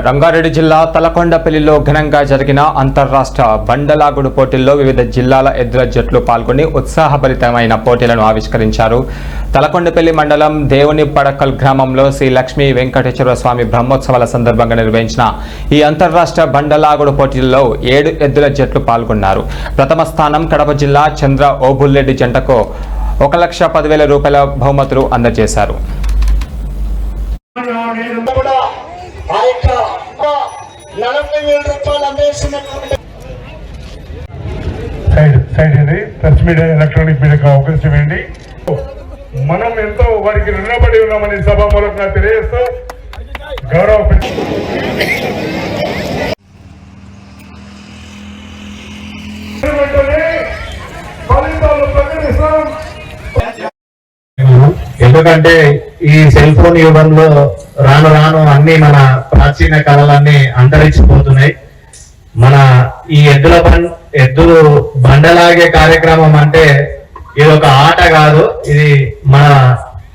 రంగారెడ్డి జిల్లా తలకొండపల్లిలో ఘనంగా జరిగిన అంతర్రాష్ట్ర బండలాగుడు పోటీల్లో వివిధ జిల్లాల ఎద్దుల జట్లు పాల్గొని ఉత్సాహభరితమైన పోటీలను ఆవిష్కరించారు. తలకొండపల్లి మండలం దేవుని పడకల్ గ్రామంలో శ్రీ లక్ష్మీ వెంకటేశ్వర స్వామి బ్రహ్మోత్సవాల సందర్భంగా నిర్వహించిన ఈ అంతర్రాష్ట్ర బండలాగుడు పోటీల్లో 7 ఎద్దుల జట్లు పాల్గొన్నారు. ప్రథమ స్థానం కడప జిల్లా చంద్ర ఓబుల్రెడ్డి జంటకు 1,10,000 రూపాయల బహుమతులు అందజేశారు. ప్రెస్ మీడియా ఎలక్ట్రానిక్ మీడియాకు అవకాశం ఇవ్వండి. మనం ఎంతో వారికి రుణపడి ఉన్నామని సభామూలంగా తెలియజేస్తూ గౌరవ ఎందుకంటే ఈ సెల్ ఫోన్ యుగంలో రాను రాను అన్ని మన ప్రాచీన కళలన్నీ అంతరించిపోతున్నాయి. మన ఈ ఎద్దులు బండలాగే కార్యక్రమం అంటే ఇది ఒక ఆట కాదు, ఇది మన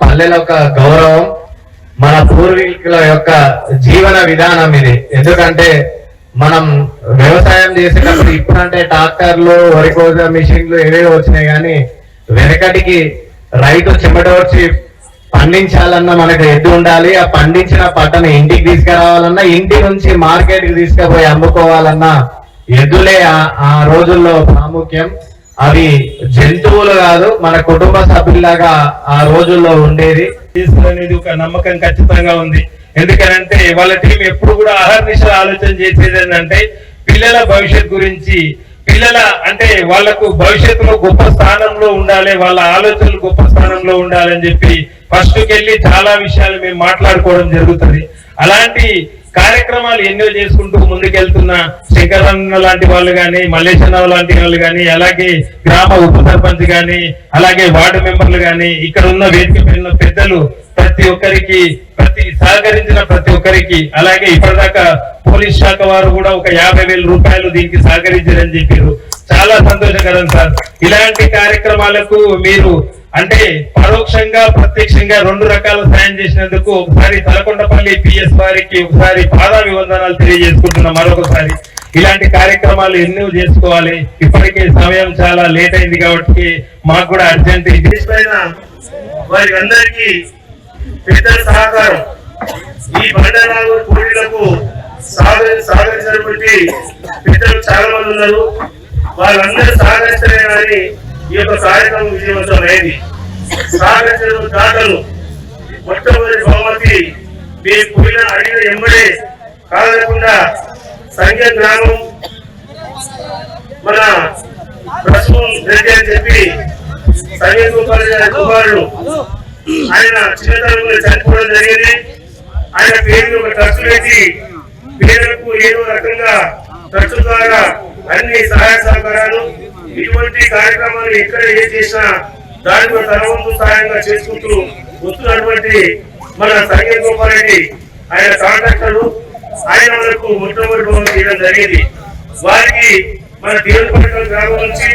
పల్లెల యొక్క గౌరవం, మన పూర్వీకుల యొక్క జీవన విధానం ఇది. ఎందుకంటే మనం వ్యవసాయం చేసేటప్పుడు ఇప్పుడంటే ట్రాక్టర్లు, వరి కోత మిషన్లు ఏవేవో వచ్చినాయి, కానీ వెనకటికి రైతు చెమటోడ్చి పండించాలన్నా మనకు ఎద్దు ఉండాలి. ఆ పండించిన పంటను ఇంటికి తీసుకురావాలన్నా, ఇంటి నుంచి మార్కెట్ కి తీసుకుపోయి అమ్ముకోవాలన్నా ఎద్దులే ఆ రోజుల్లో ప్రాముఖ్యం. అవి జంతువులు కాదు, మన కుటుంబ సభ్యులాగా ఆ రోజుల్లో ఉండేది. అనేది ఒక నమ్మకం ఖచ్చితంగా ఉంది. ఎందుకంటే వాళ్ళ టీం ఎప్పుడు కూడా అహర్నిశలు ఆలోచన చేసేది ఏంటంటే పిల్లల భవిష్యత్ గురించి. పిల్లల అంటే వాళ్లకు భవిష్యత్తులో గొప్ప స్థానంలో ఉండాలి, వాళ్ళ ఆలోచనలు గొప్ప స్థానంలో ఉండాలని చెప్పి ఫస్ట్ కెళ్ళి చాలా విషయాలు మేము మాట్లాడుకోవడం జరుగుతుంది. అలాంటి కార్యక్రమాలు ఎన్నో చేసుకుంటూ ముందుకెళ్తున్న శంకరన్న లాంటి వాళ్ళు కానీ, మల్లేశన్న లాంటి వాళ్ళు కానీ, అలాగే గ్రామ ఉప సర్పంచ్ కానీ, అలాగే వార్డు మెంబర్లు కానీ, ఇక్కడ ఉన్న వేదిక పైన పెద్దలు ప్రతి ఒక్కరికి సహకరించిన ప్రతి ఒక్కరికి, అలాగే ఇప్పటిదాకా పోలీస్ శాఖ వారు కూడా ఒక 50,000 రూపాయలు దీనికి సహకరించారని చెప్పారు. చాలా సంతోషకరం సార్. ఇలాంటి కార్యక్రమాలకు మీరు అంటే పరోక్షంగా ప్రత్యక్షంగా 2 రకాల సాయం చేసినందుకు ఒకసారి తలకొండపల్లి పిఎస్ వారికి ఒకసారి పాదాభివందనాలు తెలియజేసుకుంటున్నాం. మరొకసారి ఇలాంటి కార్యక్రమాలు ఎన్నో చేసుకోవాలి. ఇప్పటికే సమయం చాలా లేట్ అయింది కాబట్టి మాకు కూడా అర్జెంట్. వారి అందరికీ పెద్దల సహకారం ఈ బండరాలు పోటీలకు సహకరించినటువంటి పెద్దలు చాలా మంది ఉన్నారు. వాళ్ళందరూ సహకరిస్తేనే కానీ ఈ యొక్క కార్యక్రమం విజయవంతం అయింది. సహకరించిన దాతలు మొట్టమొదటి బహుమతి మీరు పోయిన అడిగిన ఎంబడే కాదకుండా సంఖ్య గ్రామం మన ప్రస్తుతం రెడ్డి అని చెప్పి సంగీత కుమారుడు ఆయన చిన్నతనంలో చనిపోవడం జరిగింది. ఆయన పేరు ఒక ఖర్చు పెట్టి పేరుకు ఏదో రకంగా ఖర్చు ద్వారా అన్ని సహాయ సహకారాలు ఇటువంటి కార్యక్రమాలు ఎక్కడ ఏ చేసినా దానిలో తన వంతు సహాయంగా చేసుకుంటూ వస్తున్నటువంటి మన సంగీత గోపారెడ్డి ఆయన కాంట్రాక్టర్లు, ఆయన మనకు మొట్టమొదటి బహుమతి ఇవ్వడం జరిగింది. వారికి మన దేవుని పట్టణ గ్రామం నుంచి